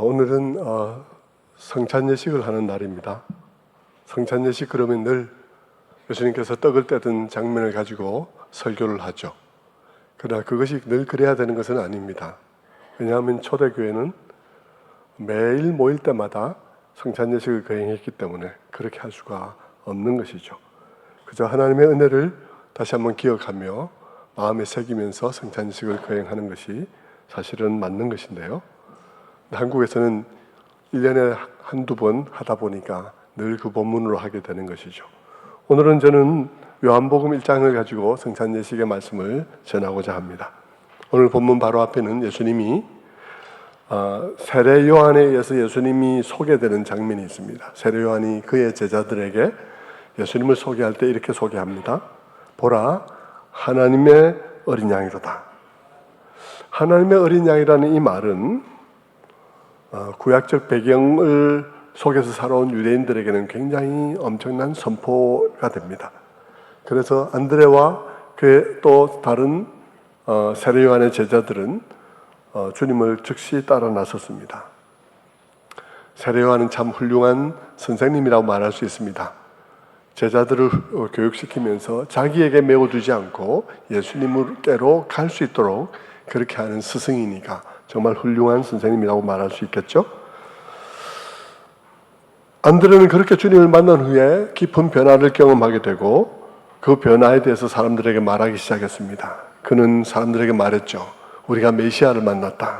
오늘은 성찬 예식을 하는 날입니다. 성찬 예식 그러면 늘 예수님께서 떡을 떼던 장면을 가지고 설교를 하죠. 그러나 그것이 늘 그래야 되는 것은 아닙니다. 왜냐하면 초대교회는 매일 모일 때마다 성찬 예식을 거행했기 때문에 그렇게 할 수가 없는 것이죠. 그저 하나님의 은혜를 다시 한번 기억하며 마음에 새기면서 성찬 예식을 거행하는 것이 사실은 맞는 것인데요. 한국에서는 1년에 한두 번 하다 보니까 늘 그 본문으로 하게 되는 것이죠. 오늘은 저는 요한복음 1장을 가지고 성찬 예식의 말씀을 전하고자 합니다. 오늘 본문 바로 앞에는 예수님이 세례 요한에 의해서 예수님이 소개되는 장면이 있습니다. 세례 요한이 그의 제자들에게 예수님을 소개할 때 이렇게 소개합니다. 보라, 하나님의 어린 양이로다. 하나님의 어린 양이라는 이 말은 구약적 배경을 속에서 살아온 유대인들에게는 굉장히 엄청난 선포가 됩니다. 그래서 안드레와 그 또 다른 세례 요한의 제자들은 주님을 즉시 따라 나섰습니다. 세례 요한은 참 훌륭한 선생님이라고 말할 수 있습니다. 제자들을 교육시키면서 자기에게 메워두지 않고 예수님께로 갈 수 있도록 그렇게 하는 스승이니까 정말 훌륭한 선생님이라고 말할 수 있겠죠. 안드레는 그렇게 주님을 만난 후에 깊은 변화를 경험하게 되고 그 변화에 대해서 사람들에게 말하기 시작했습니다. 그는 사람들에게 말했죠. 우리가 메시아를 만났다.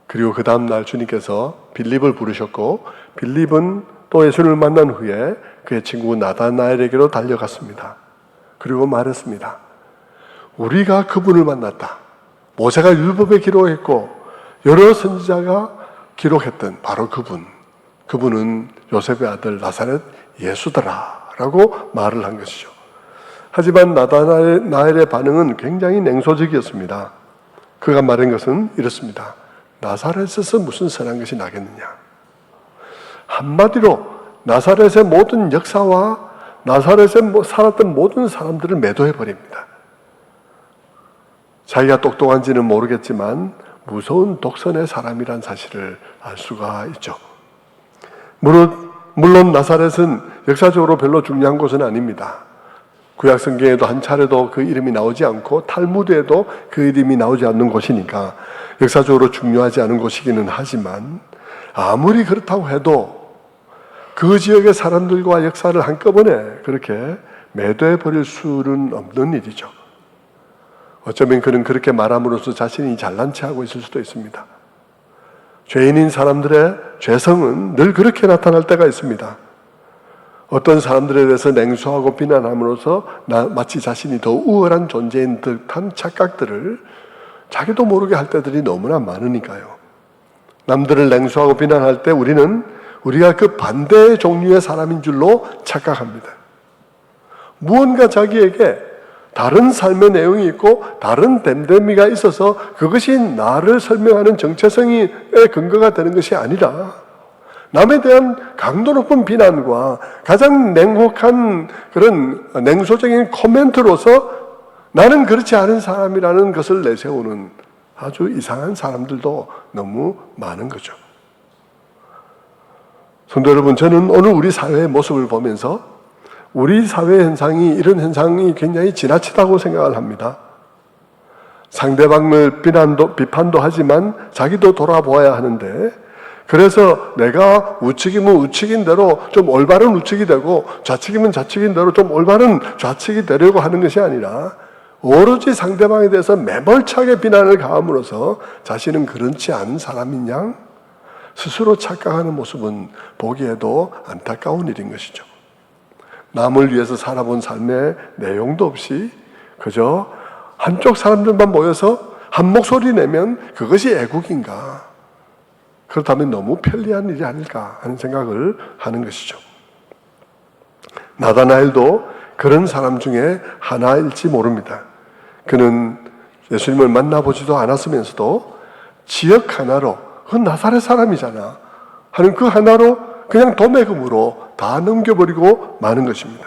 그리고 그 다음날 주님께서 빌립을 부르셨고 빌립은 또 예수님을 만난 후에 그의 친구 나다나엘에게로 달려갔습니다. 그리고 말했습니다. 우리가 그분을 만났다. 모세가 율법에 기록했고 여러 선지자가 기록했던 바로 그분은 요셉의 아들 나사렛 예수더라 라고 말을 한 것이죠. 하지만 나다나엘의 반응은 굉장히 냉소적이었습니다. 그가 말한 것은 이렇습니다. 나사렛에서 무슨 선한 것이 나겠느냐. 한마디로 나사렛의 모든 역사와 나사렛에 살았던 모든 사람들을 매도해버립니다. 자기가 똑똑한지는 모르겠지만 무서운 독선의 사람이란 사실을 알 수가 있죠. 물론 나사렛은 역사적으로 별로 중요한 곳은 아닙니다. 구약 성경에도 한 차례도 그 이름이 나오지 않고 탈무드에도 그 이름이 나오지 않는 곳이니까 역사적으로 중요하지 않은 곳이기는 하지만 아무리 그렇다고 해도 그 지역의 사람들과 역사를 한꺼번에 그렇게 매도해버릴 수는 없는 일이죠. 어쩌면 그는 그렇게 말함으로써 자신이 잘난 체하고 있을 수도 있습니다. 죄인인 사람들의 죄성은 늘 그렇게 나타날 때가 있습니다. 어떤 사람들에 대해서 냉소하고 비난함으로써 마치 자신이 더 우월한 존재인 듯한 착각들을 자기도 모르게 할 때들이 너무나 많으니까요. 남들을 냉소하고 비난할 때 우리가 그 반대의 종류의 사람인 줄로 착각합니다. 무언가 자기에게 다른 삶의 내용이 있고 다른 됨됨이가 있어서 그것이 나를 설명하는 정체성의 근거가 되는 것이 아니라 남에 대한 강도 높은 비난과 가장 냉혹한 그런 냉소적인 코멘트로서 나는 그렇지 않은 사람이라는 것을 내세우는 아주 이상한 사람들도 너무 많은 거죠. 성도 여러분, 저는 오늘 우리 사회의 모습을 보면서 우리 사회 현상이 이런 현상이 굉장히 지나치다고 생각을 합니다. 상대방을 비판도 하지만 자기도 돌아보아야 하는데 그래서 내가 우측이면 우측인 대로 좀 올바른 우측이 되고 좌측이면 좌측인 대로 좀 올바른 좌측이 되려고 하는 것이 아니라 오로지 상대방에 대해서 매몰차게 비난을 가함으로써 자신은 그렇지 않은 사람인 양 스스로 착각하는 모습은 보기에도 안타까운 일인 것이죠. 남을 위해서 살아본 삶의 내용도 없이 그저 한쪽 사람들만 모여서 한 목소리 내면 그것이 애국인가? 그렇다면 너무 편리한 일이 아닐까 하는 생각을 하는 것이죠. 나다나엘도 그런 사람 중에 하나일지 모릅니다. 그는 예수님을 만나보지도 않았으면서도 지역 하나로 그건 나사렛 사람이잖아 하는 그 하나로 그냥 도매금으로 다 넘겨버리고 마는 것입니다.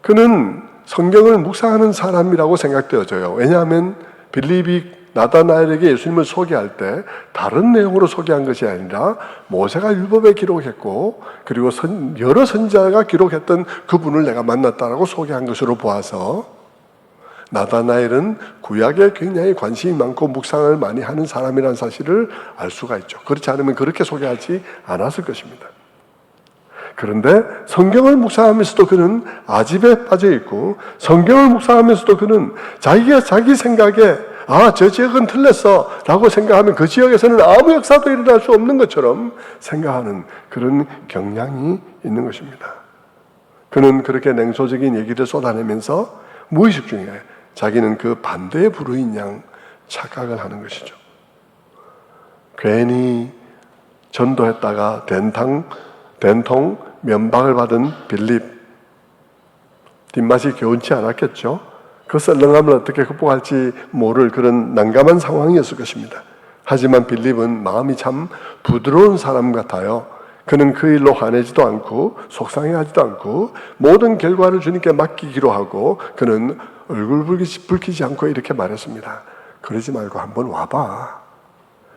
그는 성경을 묵상하는 사람이라고 생각되어져요. 왜냐하면 빌립이 나다나엘에게 예수님을 소개할 때 다른 내용으로 소개한 것이 아니라 모세가 율법에 기록했고 그리고 여러 선지자가 기록했던 그분을 내가 만났다라고 소개한 것으로 보아서 나다나엘은 구약에 굉장히 관심이 많고 묵상을 많이 하는 사람이라는 사실을 알 수가 있죠. 그렇지 않으면 그렇게 소개하지 않았을 것입니다. 그런데 성경을 묵상하면서도 그는 아집에 빠져 있고 성경을 묵상하면서도 그는 자기가 자기 생각에 저 지역은 틀렸어 라고 생각하면 그 지역에서는 아무 역사도 일어날 수 없는 것처럼 생각하는 그런 경향이 있는 것입니다. 그는 그렇게 냉소적인 얘기를 쏟아내면서 무의식 중에 자기는 그 반대의 부류인 양 착각을 하는 것이죠. 괜히 전도했다가 된통 면박을 받은 빌립, 뒷맛이 개운치 않았겠죠. 그 썰렁함을 어떻게 극복할지 모를 그런 난감한 상황이었을 것입니다. 하지만 빌립은 마음이 참 부드러운 사람 같아요. 그는 그 일로 화내지도 않고 속상해하지도 않고 모든 결과를 주님께 맡기기로 하고 그는 얼굴 붉히지 않고 이렇게 말했습니다. 그러지 말고 한번 와봐.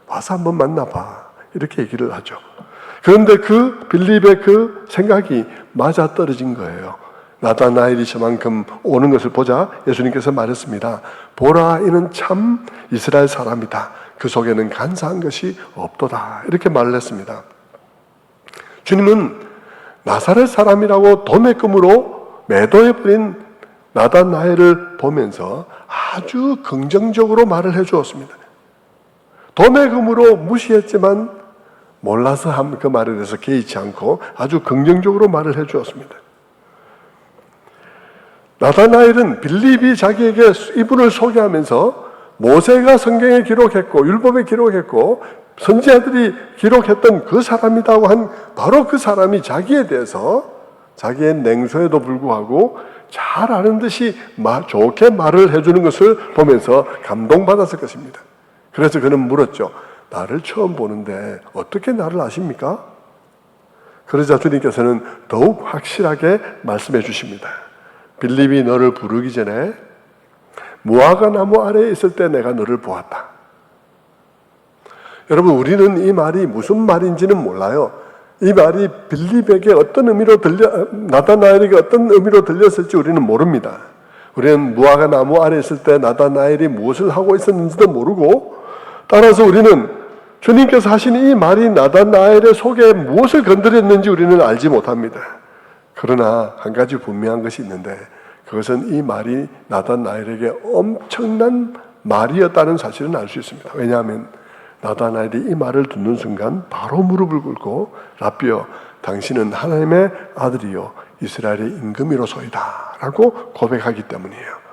와서 한번 만나봐. 이렇게 얘기를 하죠. 그런데 그 빌립의 그 생각이 맞아떨어진 거예요. 나다나엘이 저만큼 오는 것을 보자 예수님께서 말했습니다. 보라, 이는 참 이스라엘 사람이다. 그 속에는 간사한 것이 없도다. 이렇게 말을 했습니다. 주님은 나사렛 사람이라고 도매금으로 매도해버린 나다나엘을 보면서 아주 긍정적으로 말을 해주었습니다. 도매금으로 무시했지만 몰라서 한 그 말에 대해서 개의치 않고 아주 긍정적으로 말을 해주었습니다. 나다나엘은 빌립이 자기에게 이분을 소개하면서 모세가 성경에 기록했고 율법에 기록했고 선지자들이 기록했던 그 사람이라고 한 바로 그 사람이 자기에 대해서 자기의 냉소에도 불구하고 잘 아는 듯이 좋게 말을 해주는 것을 보면서 감동받았을 것입니다. 그래서 그는 물었죠. 나를 처음 보는데 어떻게 나를 아십니까? 그러자 주님께서는 더욱 확실하게 말씀해 주십니다. 빌립이 너를 부르기 전에 무화과 나무 아래에 있을 때 내가 너를 보았다. 여러분, 우리는 이 말이 무슨 말인지는 몰라요. 이 말이 빌립에게 어떤 의미로 나다나엘에게 어떤 의미로 들렸을지 우리는 모릅니다. 우리는 무화과 나무 아래에 있을 때 나다나엘이 무엇을 하고 있었는지도 모르고, 따라서 우리는 주님께서 하신 이 말이 나다나엘의 속에 무엇을 건드렸는지 우리는 알지 못합니다. 그러나 한 가지 분명한 것이 있는데, 그것은 이 말이 나다나엘에게 엄청난 말이었다는 사실은 알 수 있습니다. 왜냐하면 나다나엘이 이 말을 듣는 순간 바로 무릎을 꿇고 라비여, 당신은 하나님의 아들이요 이스라엘의 임금이로소이다 라고 고백하기 때문이에요.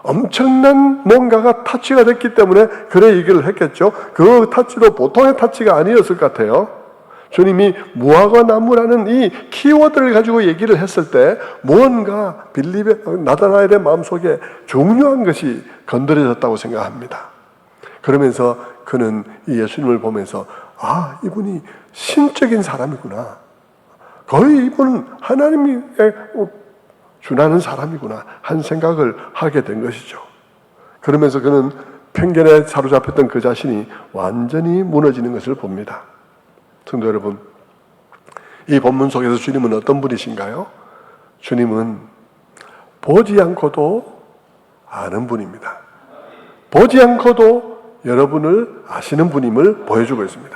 엄청난 뭔가가 터치가 됐기 때문에 그래 얘기를 했겠죠. 그 터치도 보통의 터치가 아니었을 것 같아요. 주님이 무화과 나무라는 이 키워드를 가지고 얘기를 했을 때 무언가 나다나엘의 마음속에 중요한 것이 건드려졌다고 생각합니다. 그러면서 그는 이 예수님을 보면서 이분이 신적인 사람이구나. 거의 이분은 하나님의 준하는 사람이구나 한 생각을 하게 된 것이죠. 그러면서 그는 편견에 사로잡혔던 그 자신이 완전히 무너지는 것을 봅니다. 성도 여러분, 이 본문 속에서 주님은 어떤 분이신가요? 주님은 보지 않고도 아는 분입니다. 보지 않고도 여러분을 아시는 분임을 보여주고 있습니다.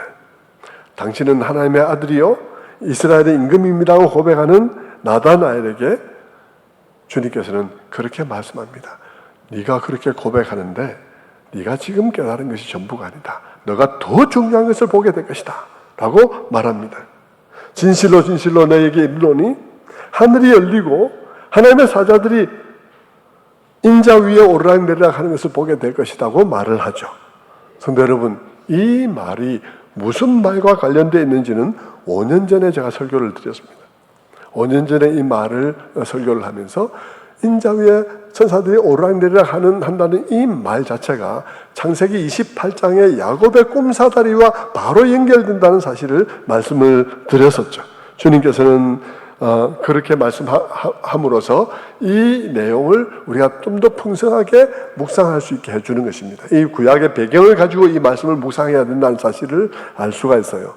당신은 하나님의 아들이요 이스라엘의 임금입니다라고 고백하는 나다나엘에게 주님께서는 그렇게 말씀합니다. 네가 그렇게 고백하는데 네가 지금 깨달은 것이 전부가 아니다. 너가 더 중요한 것을 보게 될 것이다 라고 말합니다. 진실로 진실로 너에게 이르노니 하늘이 열리고 하나님의 사자들이 인자 위에 오르락내리락 하는 것을 보게 될 것이라고 말을 하죠. 성도 여러분, 이 말이 무슨 말과 관련되어 있는지는 5년 전에 제가 설교를 드렸습니다. 5년 전에 이 말을 설교를 하면서 인자 위에 천사들이 오르락내리락 한다는 이 말 자체가 창세기 28장의 야곱의 꿈사다리와 바로 연결된다는 사실을 말씀을 드렸었죠. 주님께서는 그렇게 말씀함으로써 이 내용을 우리가 좀 더 풍성하게 묵상할 수 있게 해주는 것입니다. 이 구약의 배경을 가지고 이 말씀을 묵상해야 된다는 사실을 알 수가 있어요.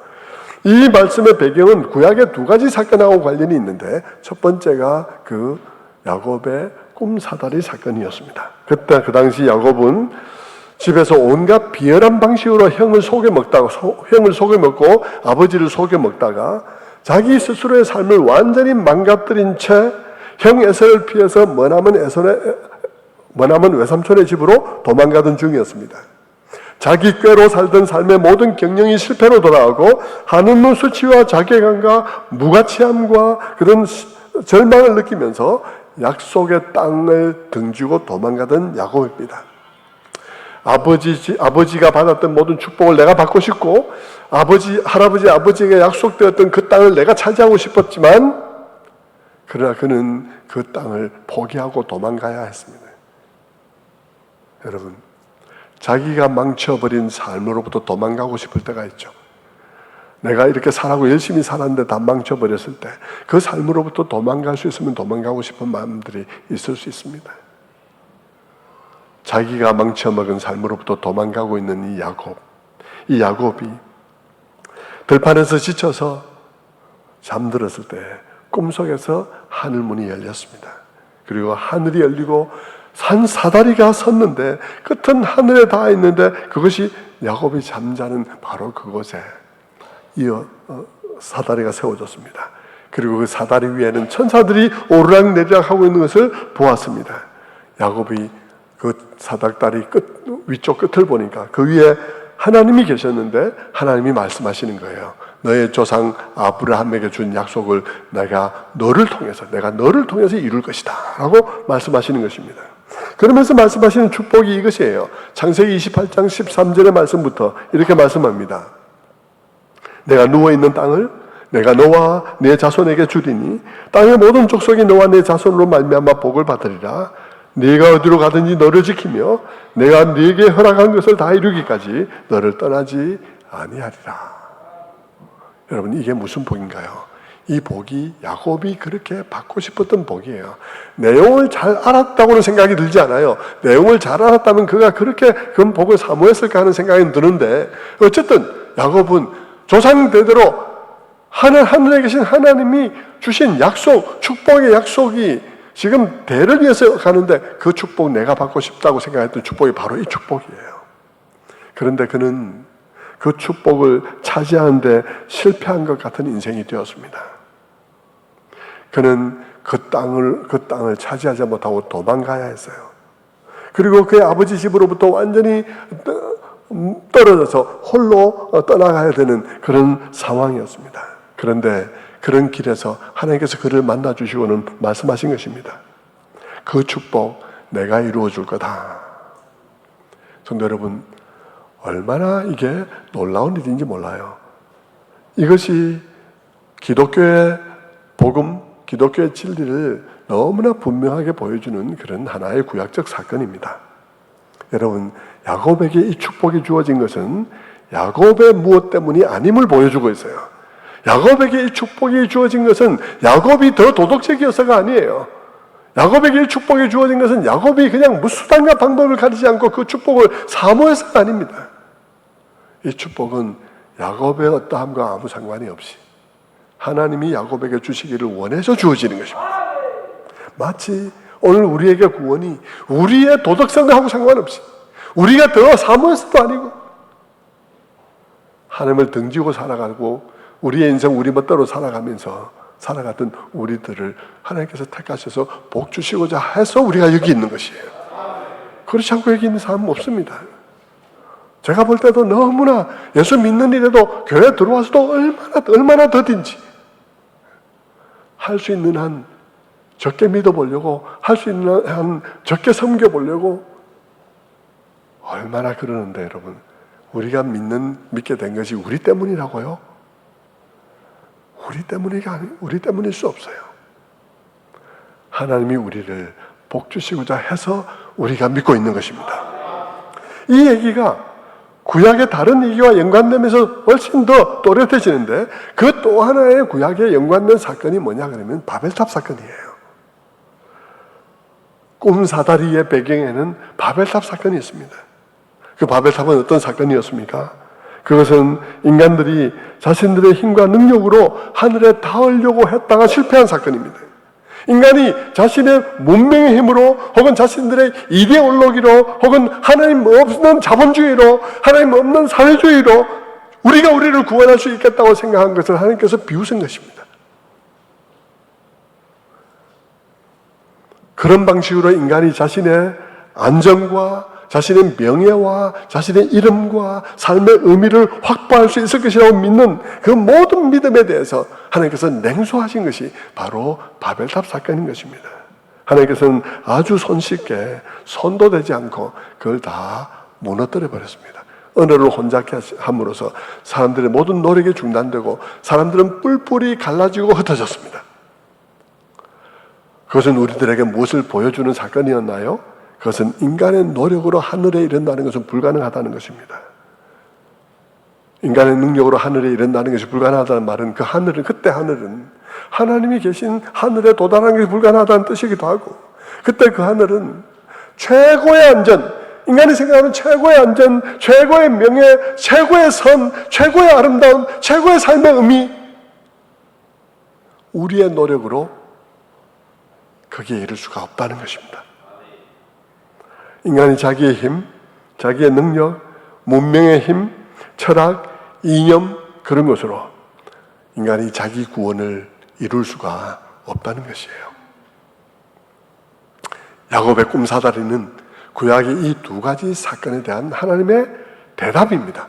이 말씀의 배경은 구약의 두 가지 사건하고 관련이 있는데, 첫 번째가 그 야곱의 꿈 사다리 사건이었습니다. 그때 그 당시 야곱은 집에서 온갖 비열한 방식으로 형을 속여먹고 아버지를 속여먹다가 자기 스스로의 삶을 완전히 망가뜨린 채 형 에서를 피해서 머나먼 외삼촌의 집으로 도망가던 중이었습니다. 자기 꾀로 살던 삶의 모든 경영이 실패로 돌아가고 한없는 수치와 자괴감과 무가치함과 그런 절망을 느끼면서 약속의 땅을 등지고 도망가던 야곱입니다. 아버지가 받았던 모든 축복을 내가 받고 싶고, 할아버지에게 약속되었던 그 땅을 내가 차지하고 싶었지만, 그러나 그는 그 땅을 포기하고 도망가야 했습니다. 여러분, 자기가 망쳐버린 삶으로부터 도망가고 싶을 때가 있죠. 내가 이렇게 살아고 열심히 살았는데 다 망쳐버렸을 때 그 삶으로부터 도망갈 수 있으면 도망가고 싶은 마음들이 있을 수 있습니다. 자기가 망쳐먹은 삶으로부터 도망가고 있는 이 야곱이 들판에서 지쳐서 잠들었을 때 꿈속에서 하늘문이 열렸습니다. 그리고 하늘이 열리고 산 사다리가 섰는데 끝은 하늘에 닿아 있는데 그것이 야곱이 잠자는 바로 그곳에 사다리가 세워졌습니다. 그리고 그 사다리 위에는 천사들이 오르락내리락 하고 있는 것을 보았습니다. 야곱이 그 사닥다리 위쪽 끝을 보니까 그 위에 하나님이 계셨는데 하나님이 말씀하시는 거예요. 너의 조상 아브라함에게 준 약속을 내가 너를 통해서 이룰 것이다 라고 말씀하시는 것입니다. 그러면서 말씀하시는 축복이 이것이에요. 창세기 28장 13절의 말씀부터 이렇게 말씀합니다. 내가 누워있는 땅을 내가 너와 네 자손에게 주리니 땅의 모든 족속이 너와 네 자손으로 말미암아 복을 받으리라. 네가 어디로 가든지 너를 지키며 내가 네게 허락한 것을 다 이루기까지 너를 떠나지 아니하리라. 여러분, 이게 무슨 복인가요? 이 복이 야곱이 그렇게 받고 싶었던 복이에요. 내용을 잘 알았다고는 생각이 들지 않아요. 내용을 잘 알았다면 그가 그렇게 그 복을 사모했을까 하는 생각이 드는데, 어쨌든 야곱은 조상대대로 하늘에 계신 하나님이 주신 약속, 축복의 약속이 지금 대를 위해서 가는데 그 축복, 내가 받고 싶다고 생각했던 축복이 바로 이 축복이에요. 그런데 그는 그 축복을 차지하는데 실패한 것 같은 인생이 되었습니다. 그는 그 땅을 차지하지 못하고 도망가야 했어요. 그리고 그의 아버지 집으로부터 완전히 떨어져서 홀로 떠나가야 되는 그런 상황이었습니다. 그런데 그런 길에서 하나님께서 그를 만나 주시고는 말씀하신 것입니다. 그 축복 내가 이루어 줄 거다. 성도 여러분, 얼마나 이게 놀라운 일인지 몰라요. 이것이 기독교의 복음, 기독교의 진리를 너무나 분명하게 보여주는 그런 하나의 구약적 사건입니다. 여러분, 야곱에게 이 축복이 주어진 것은 야곱의 무엇 때문이 아님을 보여주고 있어요. 야곱에게 이 축복이 주어진 것은 야곱이 더 도덕적이어서가 아니에요. 야곱에게 이 축복이 주어진 것은 야곱이 그냥 무수단과 방법을 가리지 않고 그 축복을 사모해서가 아닙니다. 이 축복은 야곱의 어떠함과 아무 상관이 없이 하나님이 야곱에게 주시기를 원해서 주어지는 것입니다. 마치 오늘 우리에게 구원이 우리의 도덕성하고 상관없이 우리가 더 사모해서도 아니고 하나님을 등지고 살아가고 우리의 인생 우리 멋대로 살아가면서 살아갔던 우리들을 하나님께서 택하셔서 복 주시고자 해서 우리가 여기 있는 것이에요. 그렇지 않고 여기 있는 사람은 없습니다. 제가 볼 때도 너무나 예수 믿는 일에도 교회 들어와서도 얼마나 더딘지 할 수 있는 한 적게 믿어보려고, 할 수 있는 한 적게 섬겨보려고 얼마나 그러는데, 여러분, 우리가 믿게 된 것이 우리 때문이라고요? 우리 때문일 수 없어요. 하나님이 우리를 복 주시고자 해서 우리가 믿고 있는 것입니다. 이 얘기가 구약의 다른 얘기와 연관되면서 훨씬 더 또렷해지는데 그 또 하나의 구약에 연관된 사건이 뭐냐 그러면 바벨탑 사건이에요. 꿈사다리의 배경에는 바벨탑 사건이 있습니다. 그 바벨탑은 어떤 사건이었습니까? 그것은 인간들이 자신들의 힘과 능력으로 하늘에 닿으려고 했다가 실패한 사건입니다. 인간이 자신의 문명의 힘으로 혹은 자신들의 이데올로기로 혹은 하나님 없는 자본주의로 하나님 없는 사회주의로 우리가 우리를 구원할 수 있겠다고 생각한 것을 하나님께서 비우신 것입니다. 그런 방식으로 인간이 자신의 안정과 자신의 명예와 자신의 이름과 삶의 의미를 확보할 수 있을 것이라고 믿는 그 모든 믿음에 대해서 하나님께서 냉소하신 것이 바로 바벨탑 사건인 것입니다. 하나님께서는 아주 손쉽게 손도 대지 않고 그걸 다 무너뜨려 버렸습니다. 언어를 혼잡케 함으로써 사람들의 모든 노력이 중단되고 사람들은 뿔뿔이 갈라지고 흩어졌습니다. 그것은 우리들에게 무엇을 보여주는 사건이었나요? 그것은 인간의 노력으로 하늘에 이른다는 것은 불가능하다는 것입니다. 인간의 능력으로 하늘에 이른다는 것이 불가능하다는 말은 그 하늘은, 그때 하늘은 하나님이 계신 하늘에 도달하는 것이 불가능하다는 뜻이기도 하고, 그때 그 하늘은 최고의 안전, 인간이 생각하는 최고의 안전, 최고의 명예, 최고의 선, 최고의 아름다움, 최고의 삶의 의미, 우리의 노력으로 거기에 이를 수가 없다는 것입니다. 인간이 자기의 힘, 자기의 능력, 문명의 힘, 철학, 이념, 그런 것으로 인간이 자기 구원을 이룰 수가 없다는 것이에요. 야곱의 꿈사다리는 구약의 이 두 가지 사건에 대한 하나님의 대답입니다.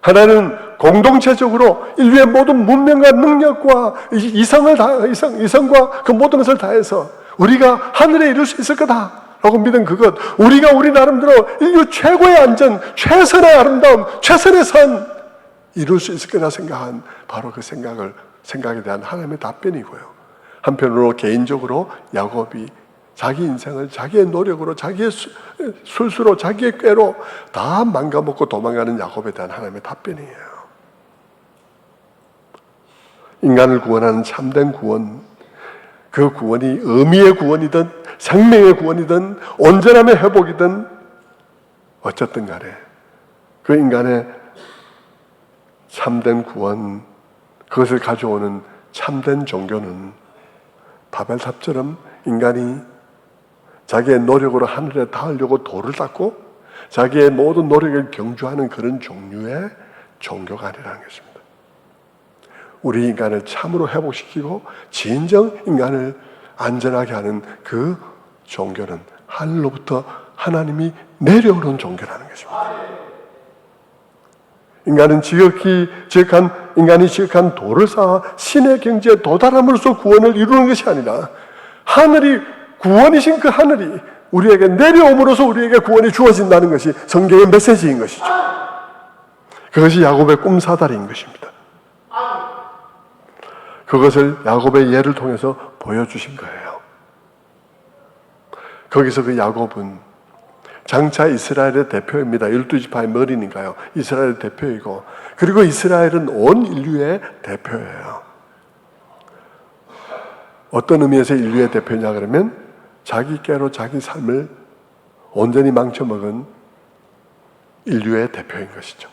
하나는 공동체적으로 인류의 모든 문명과 능력과 이성과 그 모든 것을 다해서 우리가 하늘에 이룰 수 있을 거다 라고 믿은 그것, 우리가 우리 나름대로 인류 최고의 안전, 최선의 아름다움, 최선의 선 이룰 수 있을 거라 생각한 바로 그 생각에 대한 하나님의 답변이고요. 한편으로 개인적으로 야곱이 자기 인생을 자기의 노력으로, 자기의 술수로, 자기의 꾀로 다 망가먹고 도망가는 야곱에 대한 하나님의 답변이에요. 인간을 구원하는 참된 구원, 그 구원이 의미의 구원이든 생명의 구원이든 온전함의 회복이든 어쨌든 간에 그 인간의 참된 구원, 그것을 가져오는 참된 종교는 바벨탑처럼 인간이 자기의 노력으로 하늘에 닿으려고 돌을 닦고 자기의 모든 노력을 경주하는 그런 종류의 종교가 아니라는 것입니다. 우리 인간을 참으로 회복시키고 진정 인간을 안전하게 하는 그 종교는 하늘로부터 하나님이 내려오는 종교라는 것입니다. 인간이 지극한 도를 쌓아 신의 경지에 도달함으로써 구원을 이루는 것이 아니라 하늘이, 구원이신 그 하늘이 우리에게 내려옴으로써 우리에게 구원이 주어진다는 것이 성경의 메시지인 것이죠. 그것이 야곱의 꿈사다리인 것입니다. 그것을 야곱의 예를 통해서 보여주신 거예요. 거기서 그 야곱은 장차 이스라엘의 대표입니다. 12지파의 머리니까요. 이스라엘의 대표이고, 그리고 이스라엘은 온 인류의 대표예요. 어떤 의미에서 인류의 대표냐 그러면 자기 꾀로 자기 삶을 온전히 망쳐먹은 인류의 대표인 것이죠.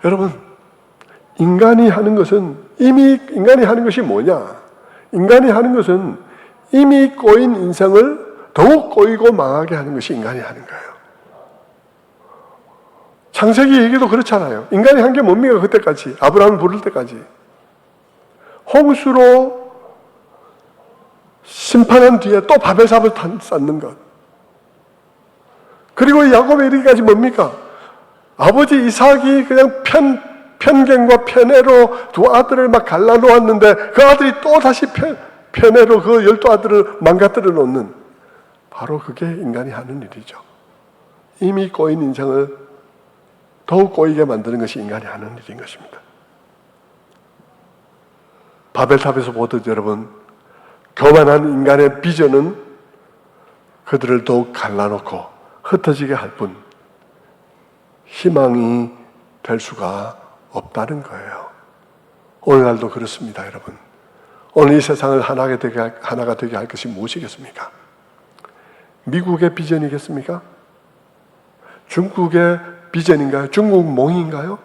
여러분, 인간이 하는 것이 뭐냐? 인간이 하는 것은 이미 꼬인 인생을 더욱 꼬이고 망하게 하는 것이 인간이 하는 거예요. 창세기 얘기도 그렇잖아요. 인간이 한 게 뭡니까? 그때까지, 아브라함을 부를 때까지 홍수로 심판한 뒤에 또 바벨탑을 쌓는 것, 그리고 야곱에 이르기까지 뭡니까? 아버지 이삭이 그냥 편견과 편애로 두 아들을 막 갈라놓았는데 그 아들이 또 다시 편애로 그 12아들을 망가뜨려 놓는, 바로 그게 인간이 하는 일이죠. 이미 꼬인 인생을 더욱 꼬이게 만드는 것이 인간이 하는 일인 것입니다. 바벨탑에서 보듯 여러분, 교만한 인간의 비전은 그들을 더욱 갈라놓고 흩어지게 할 뿐 희망이 될 수가 없다는 거예요. 오늘날도 그렇습니다, 여러분. 오늘 이 세상을 하나가 되게 할 것이 무엇이겠습니까? 미국의 비전이겠습니까? 중국의 비전인가요? 중국 몽인가요?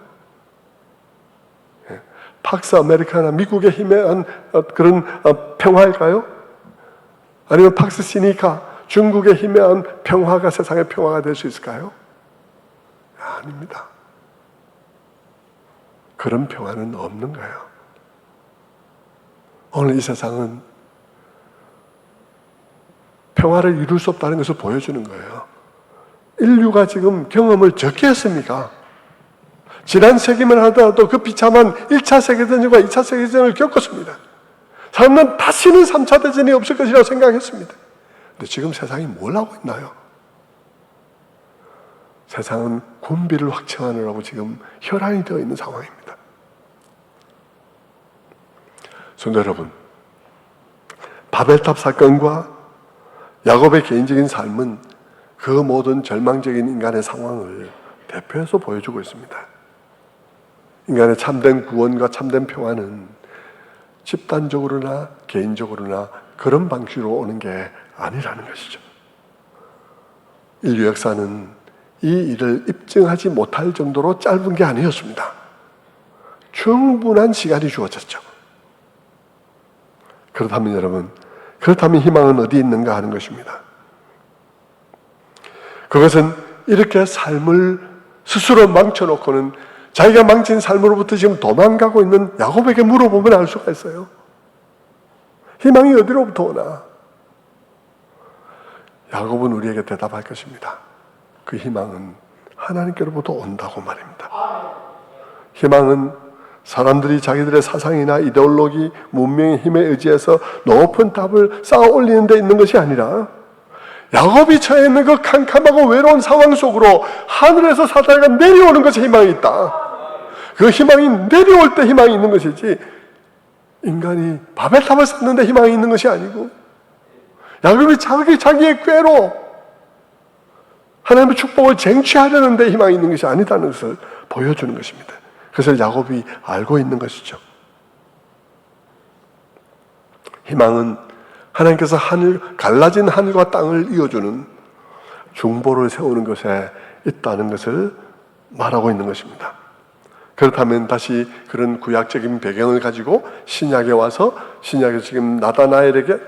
팍스 아메리카나 미국의 희망한 그런 평화일까요? 아니면 팍스 시니카 중국의 희망한 평화가 세상의 평화가 될 수 있을까요? 아닙니다. 그런 평화는 없는 거예요. 오늘 이 세상은 평화를 이룰 수 없다는 것을 보여주는 거예요. 인류가 지금 경험을 적게 했습니까? 지난 세기만 하더라도 그 비참한 1차 세계대전과 2차 세계대전을 겪었습니다. 사람들은 다시는 3차 대전이 없을 것이라고 생각했습니다. 근데 지금 세상이 뭘 하고 있나요? 세상은 군비를 확증하느라고 지금 혈안이 되어 있는 상황입니다. 성도 여러분, 바벨탑 사건과 야곱의 개인적인 삶은 그 모든 절망적인 인간의 상황을 대표해서 보여주고 있습니다. 인간의 참된 구원과 참된 평화는 집단적으로나 개인적으로나 그런 방식으로 오는 게 아니라는 것이죠. 인류 역사는 이 일을 입증하지 못할 정도로 짧은 게 아니었습니다. 충분한 시간이 주어졌죠. 그렇다면 여러분, 그렇다면 희망은 어디 있는가 하는 것입니다. 그것은 이렇게 삶을 스스로 망쳐놓고는 자기가 망친 삶으로부터 지금 도망가고 있는 야곱에게 물어보면 알 수가 있어요. 희망이 어디로부터 오나? 야곱은 우리에게 대답할 것입니다. 그 희망은 하나님께로부터 온다고 말입니다. 희망은 사람들이 자기들의 사상이나 이데올로기, 문명의 힘에 의지해서 높은 답을 쌓아 올리는 데 있는 것이 아니라 야곱이 처해 있는 그 캄캄하고 외로운 상황 속으로 하늘에서 사자가 내려오는 것에 희망이 있다. 그 희망이 내려올 때 희망이 있는 것이지 인간이 바벨탑을 쌓는데 희망이 있는 것이 아니고 야곱이 자기의 꾀로 하나님의 축복을 쟁취하려는 데 희망이 있는 것이 아니다는 것을 보여주는 것입니다. 그것을 야곱이 알고 있는 것이죠. 희망은 하나님께서 갈라진 하늘과 땅을 이어주는 중보를 세우는 것에 있다는 것을 말하고 있는 것입니다. 그렇다면 다시 그런 구약적인 배경을 가지고 신약에 와서 신약에서 지금 나다나엘에게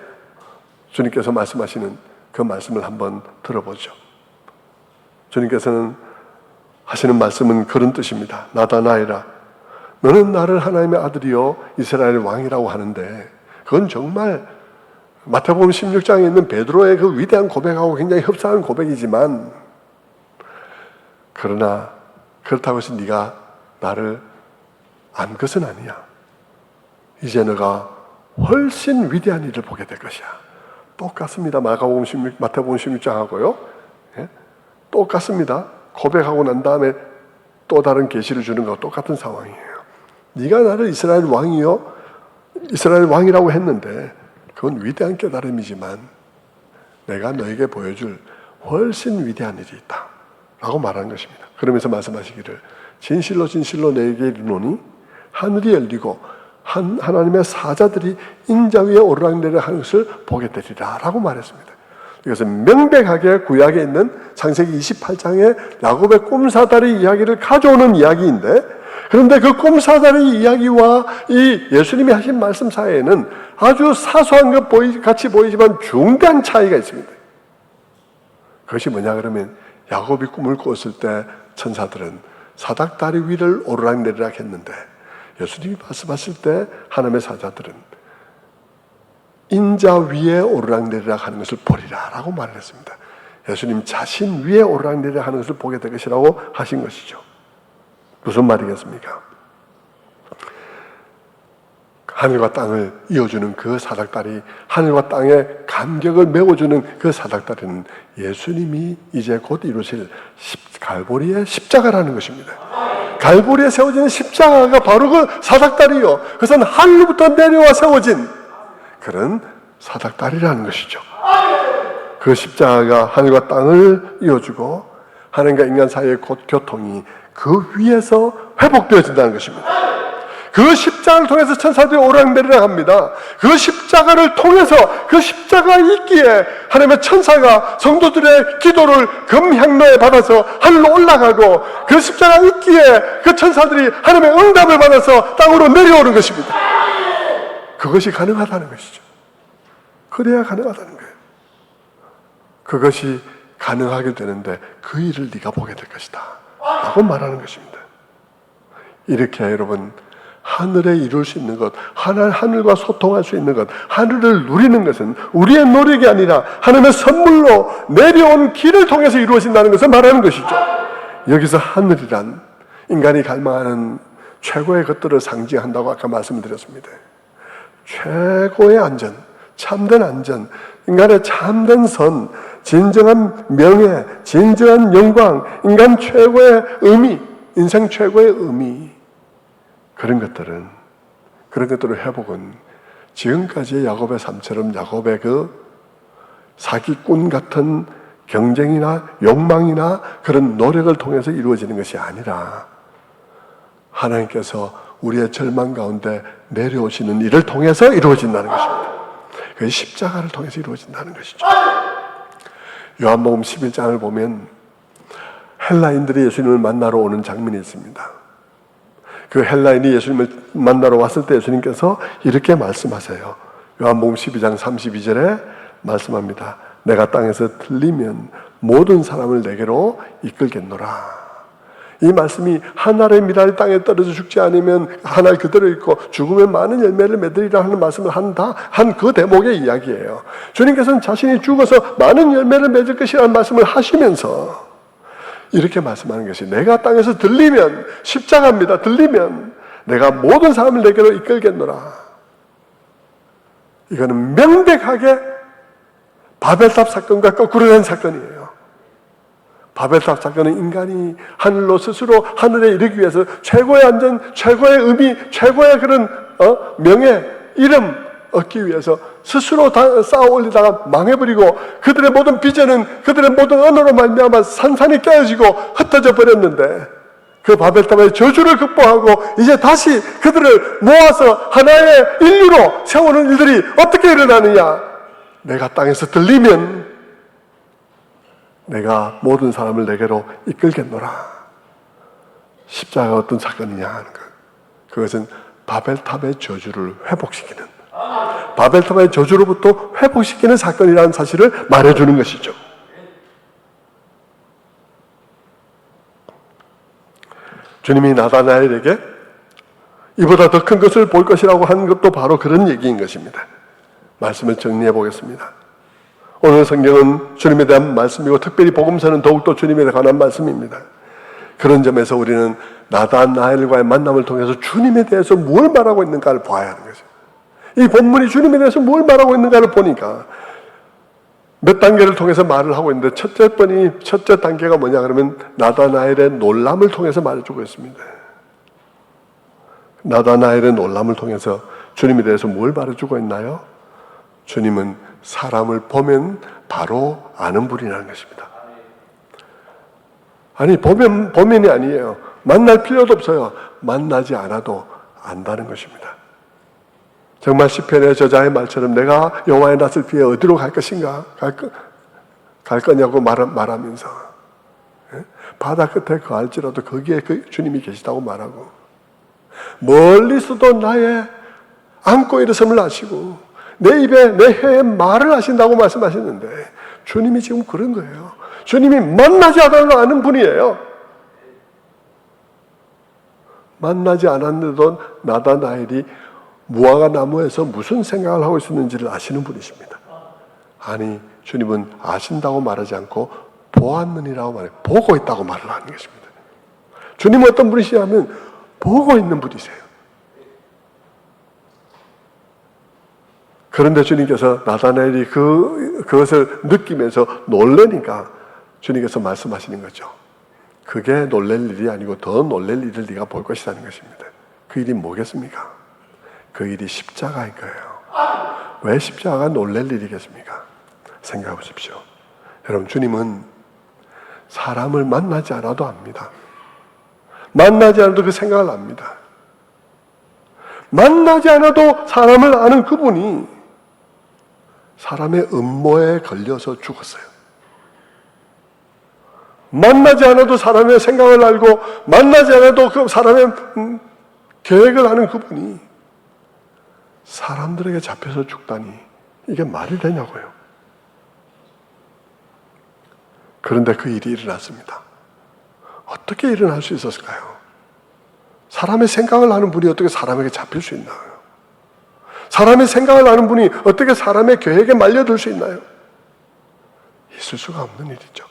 주님께서 말씀하시는 그 말씀을 한번 들어보죠. 주님께서는 하시는 말씀은 그런 뜻입니다. 나다나엘아, 너는 나를 하나님의 아들이요 이스라엘의 왕이라고 하는데 그건 정말 마태복음 16장에 있는 베드로의 그 위대한 고백하고 굉장히 흡사한 고백이지만 그러나 그렇다고 해서 네가 나를 안 것은 아니야. 이제 너가 훨씬 위대한 일을 보게 될 것이야. 똑같습니다. 마태복음 16장하고요. 예? 똑같습니다. 고백하고 난 다음에 또 다른 계시를 주는 것과 똑같은 상황이에요. 네가 나를 이스라엘 왕이요 이스라엘 왕이라고 했는데 그건 위대한 깨달음이지만 내가 너에게 보여줄 훨씬 위대한 일이 있다 라고 말하는 것입니다. 그러면서 말씀하시기를 진실로 진실로 너에게 이르노니 하늘이 열리고 하나님의 사자들이 인자 위에 오르락내리락 하는 것을 보게 되리라 라고 말했습니다. 이것은 명백하게 구약에 있는 창세기 28장의 야곱의 꿈사다리 이야기를 가져오는 이야기인데 그런데 그 꿈사다리 이야기와 이 예수님이 하신 말씀 사이에는 아주 사소한 것 같이 보이지만 중대한 차이가 있습니다. 그것이 뭐냐 그러면 야곱이 꿈을 꿨을 때 천사들은 사닥다리 위를 오르락내리락 했는데 예수님이 말씀하실 때 하나님의 사자들은 인자 위에 오르락내리락 하는 것을 보리라 라고 말을 했습니다. 예수님 자신 위에 오르락내리락 하는 것을 보게 될 것이라고 하신 것이죠. 무슨 말이겠습니까? 하늘과 땅을 이어주는 그 사닥다리, 하늘과 땅의 간격을 메워주는 그 사닥다리는 예수님이 이제 곧 이루실 갈보리의 십자가라는 것입니다. 갈보리에 세워지는 십자가가 바로 그 사닥다리요. 그것은 하늘부터 내려와 세워진 그런 사닥다리라는 것이죠. 그 십자가가 하늘과 땅을 이어주고 하나님과 인간 사이의 교통이 그 위에서 회복되어진다는 것입니다. 그 십자가를 통해서 천사들이 오락내리락 합니다. 그 십자가를 통해서 그 십자가 있기에 하나님의 천사가 성도들의 기도를 금향로에 받아서 하늘로 올라가고, 그 십자가 있기에 그 천사들이 하나님의 응답을 받아서 땅으로 내려오는 것입니다. 그것이 가능하다는 것이죠. 그래야 가능하다는 거예요. 그것이 가능하게 되는데 그 일을 네가 보게 될 것이다 라고 말하는 것입니다. 이렇게 여러분, 하늘에 이룰 수 있는 것, 하늘과 소통할 수 있는 것, 하늘을 누리는 것은 우리의 노력이 아니라 하나님의 선물로 내려온 길을 통해서 이루어진다는 것을 말하는 것이죠. 여기서 하늘이란 인간이 갈망하는 최고의 것들을 상징한다고 아까 말씀드렸습니다. 최고의 안전, 참된 안전, 인간의 참된 선, 진정한 명예, 진정한 영광, 인간 최고의 의미, 인생 최고의 의미, 그런 것들을 회복은 지금까지의 야곱의 삶처럼 야곱의 그 사기꾼 같은 경쟁이나 욕망이나 그런 노력을 통해서 이루어지는 것이 아니라 하나님께서 우리의 절망 가운데 내려오시는 일을 통해서 이루어진다는 것입니다. 그 십자가를 통해서 이루어진다는 것이죠. 요한복음 11장을 보면 헬라인들이 예수님을 만나러 오는 장면이 있습니다. 그 헬라인이 예수님을 만나러 왔을 때 예수님께서 이렇게 말씀하세요. 요한복음 12장 32절에 말씀합니다. 내가 땅에서 들리면 모든 사람을 내게로 이끌겠노라. 이 말씀이 한 알의 미랄이 땅에 떨어져 죽지 않으면 한 알 그대로 있고 죽으면 많은 열매를 맺으리라 하는 말씀을 한 그 대목의 이야기예요. 주님께서는 자신이 죽어서 많은 열매를 맺을 것이라는 말씀을 하시면서 이렇게 말씀하는 것이, 내가 땅에서 들리면, 십자가입니다. 들리면 내가 모든 사람을 내게로 이끌겠노라. 이거는 명백하게 바벨탑 사건과 거꾸로 된 사건이에요. 바벨탑 사건은 인간이 하늘로 스스로 하늘에 이르기 위해서 최고의 안전, 최고의 의미, 최고의 그런 명예, 이름 얻기 위해서 스스로 다 쌓아 올리다가 망해버리고, 그들의 모든 비전은 그들의 모든 언어로 말미암아 산산이 깨어지고 흩어져 버렸는데, 그 바벨탑의 저주를 극복하고 이제 다시 그들을 모아서 하나의 인류로 세우는 일들이 어떻게 일어나느냐? 내가 땅에서 들리면 내가 모든 사람을 내게로 이끌겠노라. 십자가가 어떤 사건이냐 하는 것, 그것은 바벨탑의 저주를 회복시키는, 바벨탑의 저주로부터 회복시키는 사건이라는 사실을 말해주는 것이죠. 주님이 나다나엘에게 이보다 더 큰 것을 볼 것이라고 한 것도 바로 그런 얘기인 것입니다. 말씀을 정리해 보겠습니다. 오늘 성경은 주님에 대한 말씀이고 특별히 복음서는 더욱더 주님에 관한 말씀입니다. 그런 점에서 우리는 나다나엘과의 만남을 통해서 주님에 대해서 뭘 말하고 있는가를 봐야 하는 거죠. 이 본문이 주님에 대해서 뭘 말하고 있는가를 보니까 몇 단계를 통해서 말을 하고 있는데, 첫째 단계가 뭐냐 그러면 나다나엘의 놀람을 통해서 말해주고 있습니다. 나다나엘의 놀람을 통해서 주님에 대해서 뭘 말해주고 있나요? 주님은 사람을 보면 바로 아는 분이라는 것입니다. 아니, 보면이 아니에요. 만날 필요도 없어요. 만나지 않아도 안다는 것입니다. 정말 시편의 저자의 말처럼 내가 여호와의 낯을 피해 어디로 갈 것인가? 갈 거냐고 말하면서 바다 끝에 거할지라도 거기에 그 주님이 계시다고 말하고, 멀리서도 나의 안고 일어섬을 아시고 내 입에 내 혀에 말을 하신다고 말씀하시는데, 주님이 지금 그런 거예요. 주님이 만나지 않아도 아는 분이에요. 만나지 않았는데도 나다나엘이 무화과 나무에서 무슨 생각을 하고 있었는지를 아시는 분이십니다. 아니, 주님은 아신다고 말하지 않고 보았느니라고 말해요. 보고 있다고 말을 하는 것입니다. 주님은 어떤 분이시냐면 보고 있는 분이세요. 그런데 주님께서 나다나엘이 그것을 느끼면서 놀라니까 주님께서 말씀하시는 거죠. 그게 놀랄 일이 아니고 더 놀랄 일을 네가 볼 것이라는 것입니다. 그 일이 뭐겠습니까? 그 일이 십자가인 거예요. 왜 십자가가 놀랄 일이겠습니까? 생각해 보십시오. 여러분, 주님은 사람을 만나지 않아도 압니다. 만나지 않아도 그 생각을 압니다. 만나지 않아도 사람을 아는 그분이 사람의 음모에 걸려서 죽었어요. 만나지 않아도 사람의 생각을 알고, 만나지 않아도 그 사람의 계획을 아는 그분이 사람들에게 잡혀서 죽다니, 이게 말이 되냐고요. 그런데 그 일이 일어났습니다. 어떻게 일어날 수 있었을까요? 사람의 생각을 아는 분이 어떻게 사람에게 잡힐 수 있나요? 사람의 생각을 아는 분이 어떻게 사람의 계획에 말려들 수 있나요? 있을 수가 없는 일이죠.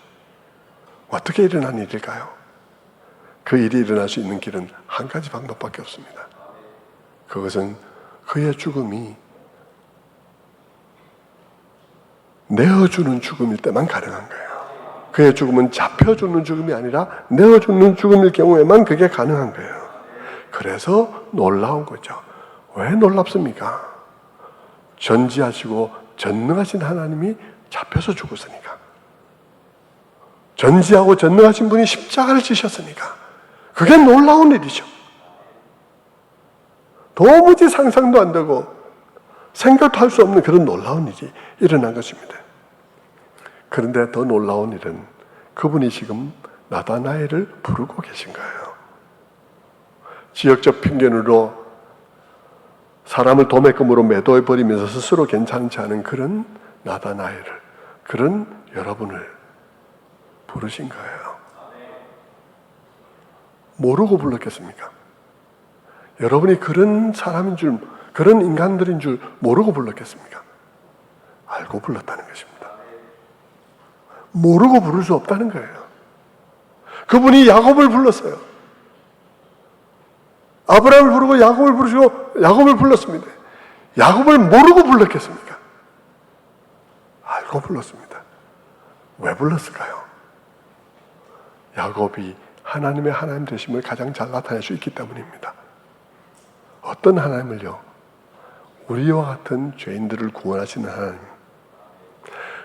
어떻게 일어난 일일까요? 그 일이 일어날 수 있는 길은 한 가지 방법밖에 없습니다. 그것은 그의 죽음이 내어주는 죽음일 때만 가능한 거예요. 그의 죽음은 잡혀주는 죽음이 아니라 내어주는 죽음일 경우에만 그게 가능한 거예요. 그래서 놀라운 거죠. 왜 놀랍습니까? 전지하시고 전능하신 하나님이 잡혀서 죽었으니까. 전지하고 전능하신 분이 십자가를 지셨으니까. 그게 놀라운 일이죠. 도무지 상상도 안 되고 생각도 할 수 없는 그런 놀라운 일이 일어난 것입니다. 그런데 더 놀라운 일은 그분이 지금 나다나엘을 부르고 계신 거예요. 지역적 편견으로 사람을 도매금으로 매도해버리면서 스스로 괜찮지 않은 그런 나다나엘을, 그런 여러분을 부르신 거예요. 모르고 불렀겠습니까? 여러분이 그런 사람인 줄, 그런 인간들인 줄 모르고 불렀겠습니까? 알고 불렀다는 것입니다. 모르고 부를 수 없다는 거예요. 그분이 야곱을 불렀어요. 아브라함을 부르고 야곱을 부르시고 야곱을 불렀습니다. 야곱을 모르고 불렀겠습니까? 알고 불렀습니다. 왜 불렀을까요? 야곱이 하나님의 하나님 되심을 가장 잘 나타낼 수 있기 때문입니다. 어떤 하나님을요? 우리와 같은 죄인들을 구원하시는 하나님.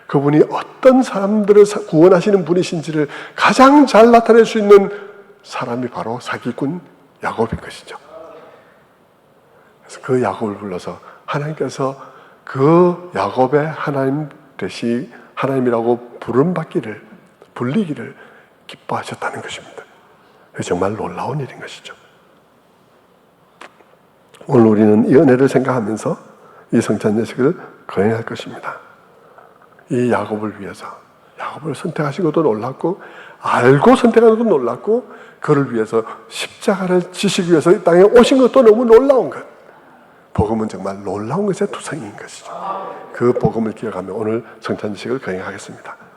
그분이 어떤 사람들을 구원하시는 분이신지를 가장 잘 나타낼 수 있는 사람이 바로 사기꾼 야곱인 것이죠. 그래서 그 야곱을 불러서 하나님께서 그 야곱의 하나님 되시, 하나님이라고 불리기를 기뻐하셨다는 것입니다. 정말 놀라운 일인 것이죠. 오늘 우리는 이 은혜를 생각하면서 이 성찬 예식을 거행할 것입니다. 이 야곱을 위해서, 야곱을 선택하신 것도 놀랍고 알고 선택하는 것도 놀랍고 그를 위해서 십자가를 지시기 위해서 이 땅에 오신 것도 너무 놀라운 것. 복음은 정말 놀라운 것의 투성이인 것이죠. 그 복음을 기억하며 오늘 성찬 예식을 거행하겠습니다.